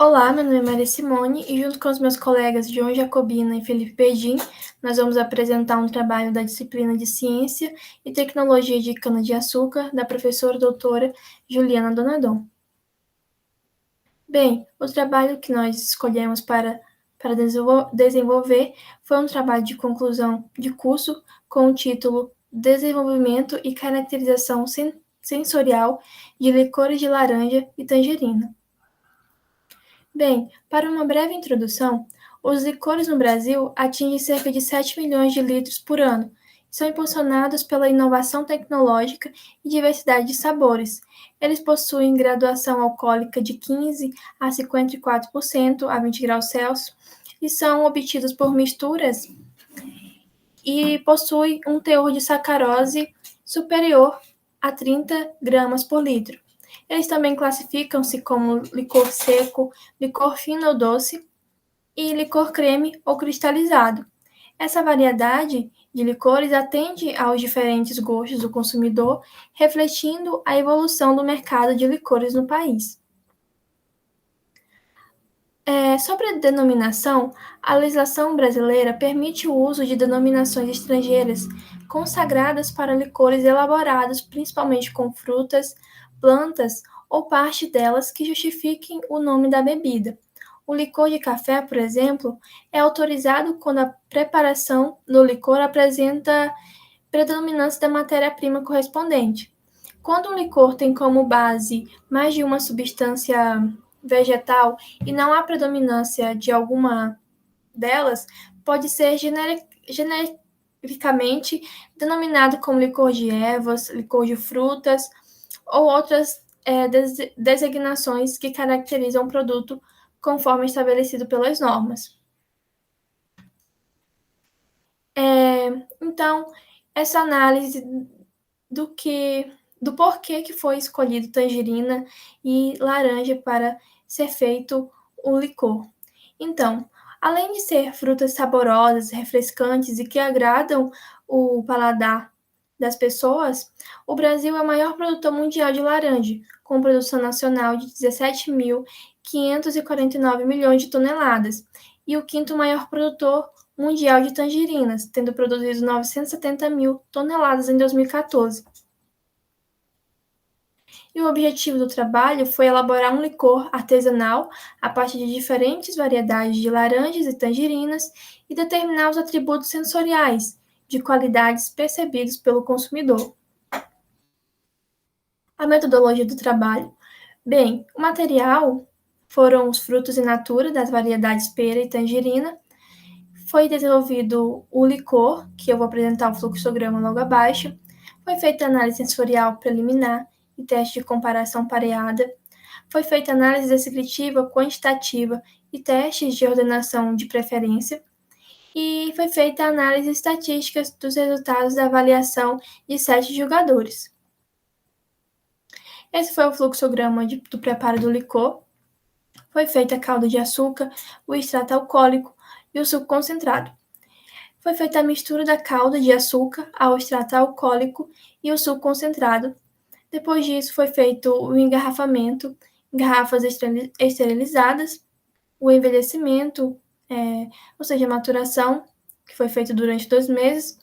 Olá, meu nome é Maria Simone e junto com os meus colegas João Jacobina e Felipe Perdim, nós vamos apresentar um trabalho da disciplina de Ciência e Tecnologia de Cana-de-Açúcar da professora doutora Juliana Donadon. Bem, o trabalho que nós escolhemos para desenvolver foi um trabalho de conclusão de curso com o título Desenvolvimento e Caracterização Sensorial de Licores de Laranja e Tangerina. Bem, para uma breve introdução, os licores no Brasil atingem cerca de 7 milhões de litros por ano e são impulsionados pela inovação tecnológica e diversidade de sabores. Eles possuem graduação alcoólica de 15 a 54% a 20 graus Celsius e são obtidos por misturas e possuem um teor de sacarose superior a 30 gramas por litro. Eles também classificam-se como licor seco, licor fino ou doce e licor creme ou cristalizado. Essa variedade de licores atende aos diferentes gostos do consumidor, refletindo a evolução do mercado de licores no país. Sobre a denominação, a legislação brasileira permite o uso de denominações estrangeiras consagradas para licores elaborados principalmente com frutas, plantas ou parte delas que justifiquem o nome da bebida. O licor de café, por exemplo, é autorizado quando a preparação do licor apresenta predominância da matéria-prima correspondente. Quando um licor tem como base mais de uma substância vegetal e não há predominância de alguma delas, pode ser genericamente denominado como licor de ervas, licor de frutas ou outras designações que caracterizam o produto conforme estabelecido pelas normas. Então, essa análise do porquê que foi escolhido tangerina e laranja para ser feito o licor. Então, além de ser frutas saborosas, refrescantes e que agradam o paladar das pessoas, o Brasil é o maior produtor mundial de laranja, com produção nacional de 17.549 milhões de toneladas, e o quinto maior produtor mundial de tangerinas, tendo produzido 970 mil toneladas em 2014. E o objetivo do trabalho foi elaborar um licor artesanal a partir de diferentes variedades de laranjas e tangerinas e determinar os atributos sensoriais de qualidades percebidos pelo consumidor. A metodologia do trabalho. Bem, o material foram os frutos in natura das variedades pera e tangerina. Foi desenvolvido o licor, que eu vou apresentar o fluxograma logo abaixo. Foi feita análise sensorial preliminar e teste de comparação pareada. Foi feita análise descritiva, quantitativa e testes de ordenação de preferência. E foi feita análise estatística dos resultados da avaliação de 7 jogadores. Esse foi o fluxograma do preparo do licor. Foi feita a calda de açúcar, o extrato alcoólico e o suco concentrado. Foi feita a mistura da calda de açúcar ao extrato alcoólico e o suco concentrado. Depois disso, foi feito o engarrafamento em garrafas esterilizadas, o envelhecimento, ou seja, a maturação, que foi feito durante 2 meses.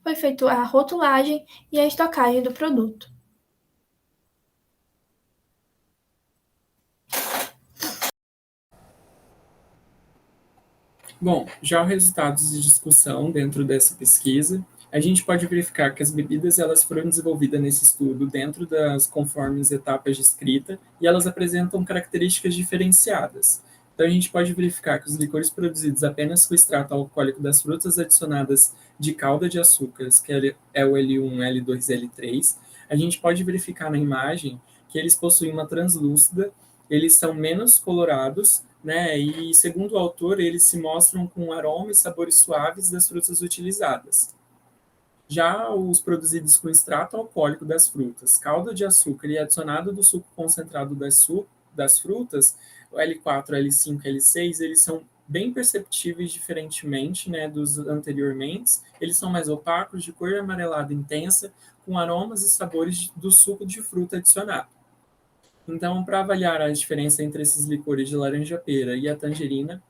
Foi feita a rotulagem e a estocagem do produto. Bom, já os resultados de discussão dentro dessa pesquisa, a gente pode verificar que as bebidas elas foram desenvolvidas nesse estudo dentro das conformes etapas de escrita e elas apresentam características diferenciadas. Então a gente pode verificar que os licores produzidos apenas com extrato alcoólico das frutas adicionadas de calda de açúcares, que é o L1, L2 e L3, a gente pode verificar na imagem que eles possuem uma translúcida, eles são menos colorados, né? E segundo o autor, eles se mostram com aroma e sabores suaves das frutas utilizadas. Já os produzidos com extrato alcoólico das frutas, calda de açúcar e adicionado do suco concentrado das frutas, o L4, L5, L6, eles são bem perceptíveis diferentemente, né, dos anteriormente. Eles são mais opacos, de cor amarelada intensa, com aromas e sabores do suco de fruta adicionado. Então, para avaliar a diferença entre esses licores de laranja-pera e a tangerina,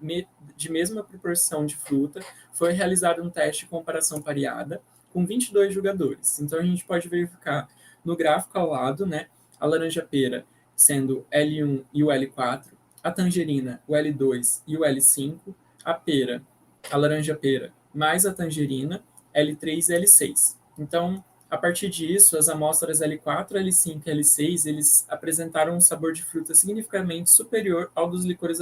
de mesma proporção de fruta, foi realizado um teste de comparação pareada com 22 jogadores. Então, a gente pode verificar no gráfico ao lado, né, a laranja-pera sendo L1 e o L4, a tangerina, o L2 e o L5, a pera, a laranja-pera, mais a tangerina, L3 e L6. Então, a partir disso, as amostras L4, L5 e L6, eles apresentaram um sabor de fruta significativamente superior ao dos licores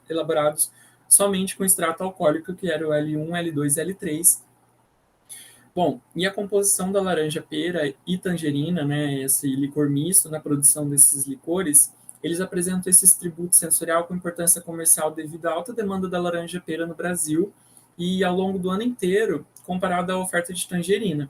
elaborados somente com extrato alcoólico, que era o L1, L2 e L3. Bom, e a composição da laranja, pera e tangerina, né, esse licor misto na produção desses licores, eles apresentam esse tributo sensorial com importância comercial devido à alta demanda da laranja pera no Brasil e ao longo do ano inteiro, comparado à oferta de tangerina.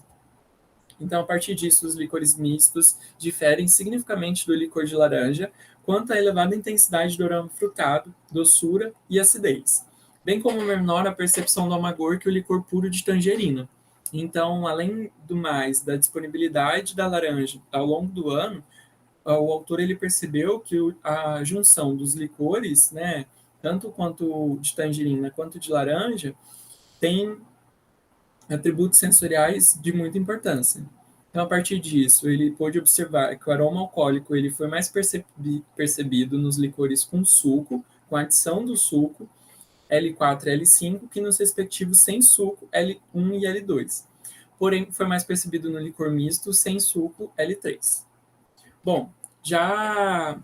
Então, a partir disso, os licores mistos diferem significativamente do licor de laranja quanto à elevada intensidade do aroma frutado, doçura e acidez, bem como menor a percepção do amargor que o licor puro de tangerina. Então, além do mais, da disponibilidade da laranja ao longo do ano, o autor ele percebeu que a junção dos licores, né, tanto quanto de tangerina quanto de laranja, tem atributos sensoriais de muita importância. Então, a partir disso, ele pôde observar que o aroma alcoólico ele foi mais percebido nos licores com suco, com adição do suco, L4 e L5, que nos respectivos sem suco, L1 e L2. Porém, foi mais percebido no licor misto sem suco, L3. Bom, já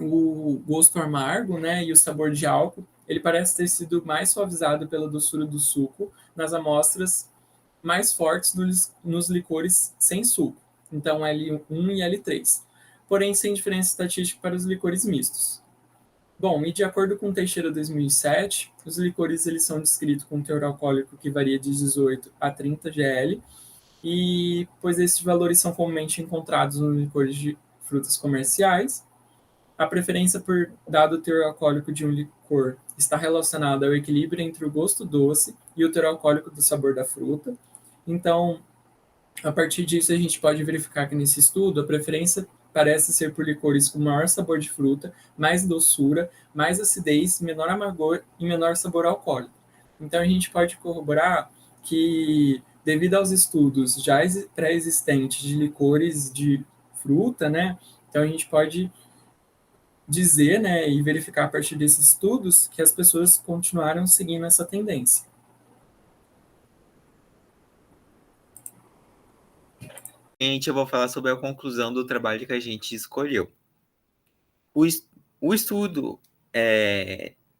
o gosto amargo, né, e o sabor de álcool, ele parece ter sido mais suavizado pela doçura do suco nas amostras mais fortes nos licores sem suco, então L1 e L3, porém sem diferença estatística para os licores mistos. Bom, e de acordo com Teixeira 2007, os licores eles são descritos com um teor alcoólico que varia de 18 a 30 GL, e pois esses valores são comumente encontrados nos licores de frutas comerciais. A preferência por dado teor alcoólico de um licor está relacionada ao equilíbrio entre o gosto doce e o teor alcoólico do sabor da fruta. Então, a partir disso, a gente pode verificar que nesse estudo a preferência parece ser por licores com maior sabor de fruta, mais doçura, mais acidez, menor amargor e menor sabor alcoólico. Então, a gente pode corroborar que, devido aos estudos já pré-existentes de licores de fruta, né, então a gente pode dizer, né, e verificar a partir desses estudos que as pessoas continuaram seguindo essa tendência. Gente, eu vou falar sobre a conclusão do trabalho que a gente escolheu. O estudo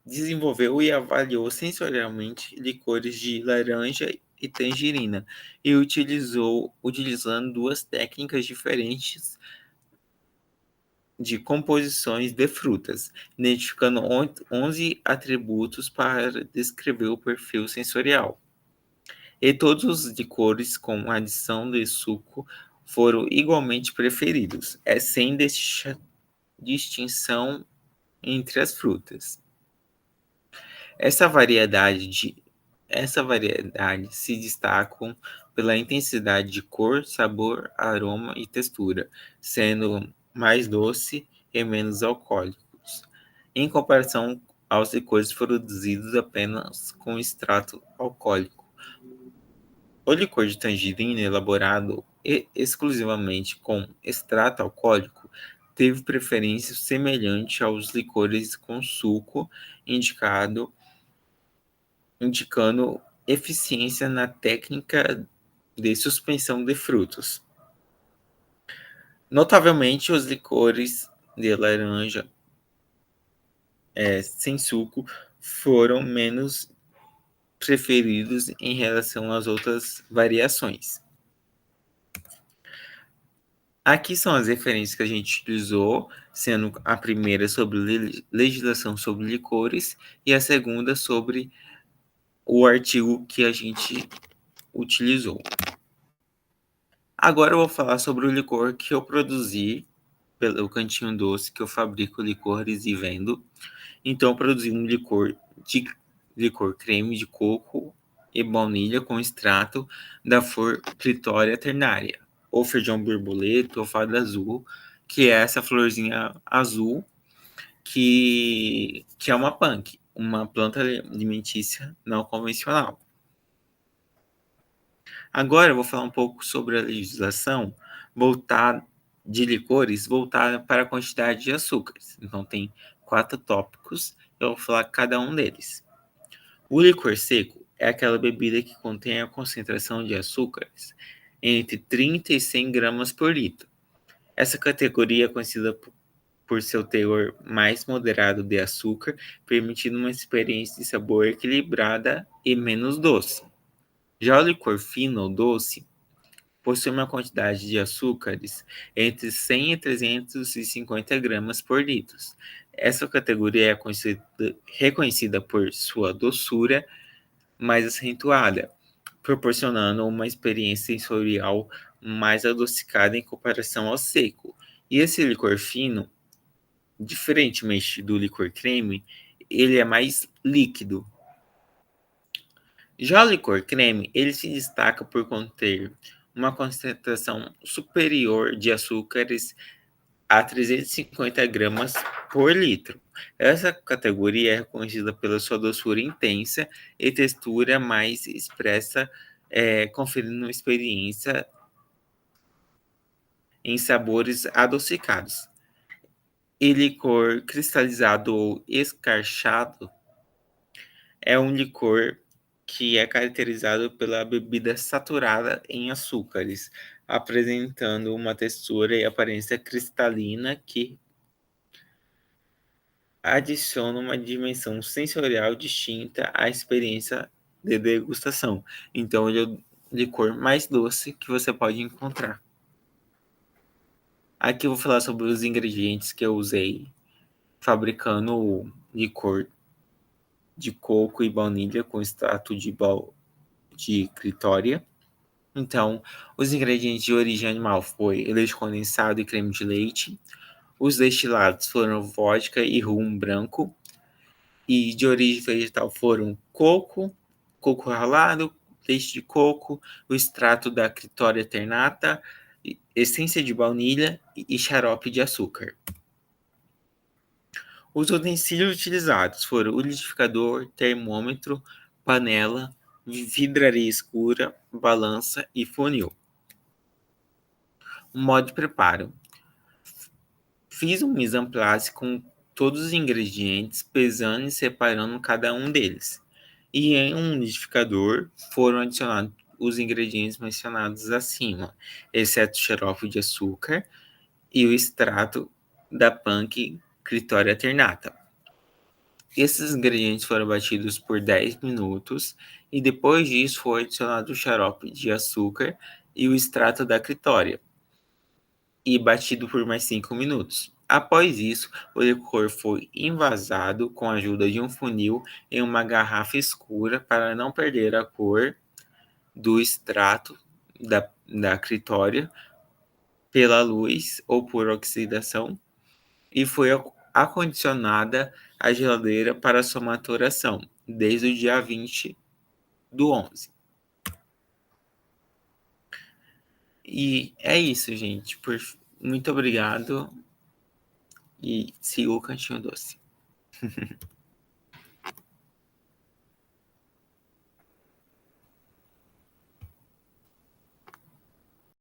desenvolveu e avaliou sensorialmente licores de laranja e tangerina e utilizando duas técnicas diferentes de composições de frutas, identificando 11 atributos para descrever o perfil sensorial. E todos os licores com adição de suco foram igualmente preferidos, sem distinção entre as frutas. Essa variedade se destaca pela intensidade de cor, sabor, aroma e textura, sendo mais doce e menos alcoólicos, em comparação aos licores produzidos apenas com extrato alcoólico. O licor de tangerina, elaborado exclusivamente com extrato alcoólico, teve preferência semelhante aos licores com suco, indicando eficiência na técnica de suspensão de frutos. Notavelmente, os licores de laranja sem suco foram menos preferidos em relação às outras variações. Aqui são as referências que a gente utilizou, sendo a primeira sobre legislação sobre licores e a segunda sobre o artigo que a gente utilizou. Agora eu vou falar sobre o licor que eu produzi pelo Cantinho Doce, que eu fabrico licores e vendo. Então eu produzi um licor creme de coco e baunilha com extrato da flor Clitória ternária, ou feijão borboleta, ou fada azul, que é essa florzinha azul, que é uma punk, uma planta alimentícia não convencional. Agora eu vou falar um pouco sobre a legislação de licores voltada para a quantidade de açúcares. Então, tem 4 tópicos, eu vou falar cada um deles. O licor seco é aquela bebida que contém a concentração de açúcares entre 30 e 100 gramas por litro. Essa categoria é conhecida por seu teor mais moderado de açúcar, permitindo uma experiência de sabor equilibrada e menos doce. Já o licor fino ou doce possui uma quantidade de açúcares entre 100 e 350 gramas por litro. Essa categoria é reconhecida por sua doçura mais acentuada, proporcionando uma experiência sensorial mais adocicada em comparação ao seco. E esse licor fino, diferentemente do licor creme, ele é mais líquido. Já o licor creme, ele se destaca por conter uma concentração superior de açúcares a 350 gramas por litro. Essa categoria é reconhecida pela sua doçura intensa e textura mais expressa, conferindo uma experiência em sabores adocicados. E licor cristalizado ou escarchado é um licor que é caracterizado pela bebida saturada em açúcares, apresentando uma textura e aparência cristalina que adiciona uma dimensão sensorial distinta à experiência de degustação. Então, ele é o licor mais doce que você pode encontrar. Aqui eu vou falar sobre os ingredientes que eu usei fabricando o licor de coco e baunilha com extrato de clitória. Então, os ingredientes de origem animal foi leite condensado e creme de leite. Os destilados foram vodka e rum branco. E de origem vegetal foram coco ralado, leite de coco, o extrato da clitória ternata, essência de baunilha e xarope de açúcar. Os utensílios utilizados foram o liquidificador, termômetro, panela, vidraria escura, balança e funil. O modo de preparo. Fiz um mise en place com todos os ingredientes, pesando e separando cada um deles. E em um liquidificador foram adicionados os ingredientes mencionados acima, exceto o xarope de açúcar e o extrato da punk clitória ternata. Esses ingredientes foram batidos por 10 minutos e depois disso foi adicionado o xarope de açúcar e o extrato da clitória e batido por mais 5 minutos. Após isso, o licor foi envasado com a ajuda de um funil em uma garrafa escura para não perder a cor do extrato da clitória pela luz ou por oxidação e foi acondicionada à geladeira para sua maturação desde o dia 20 do 11. E é isso, gente. Muito obrigado e siga o Cantinho Doce.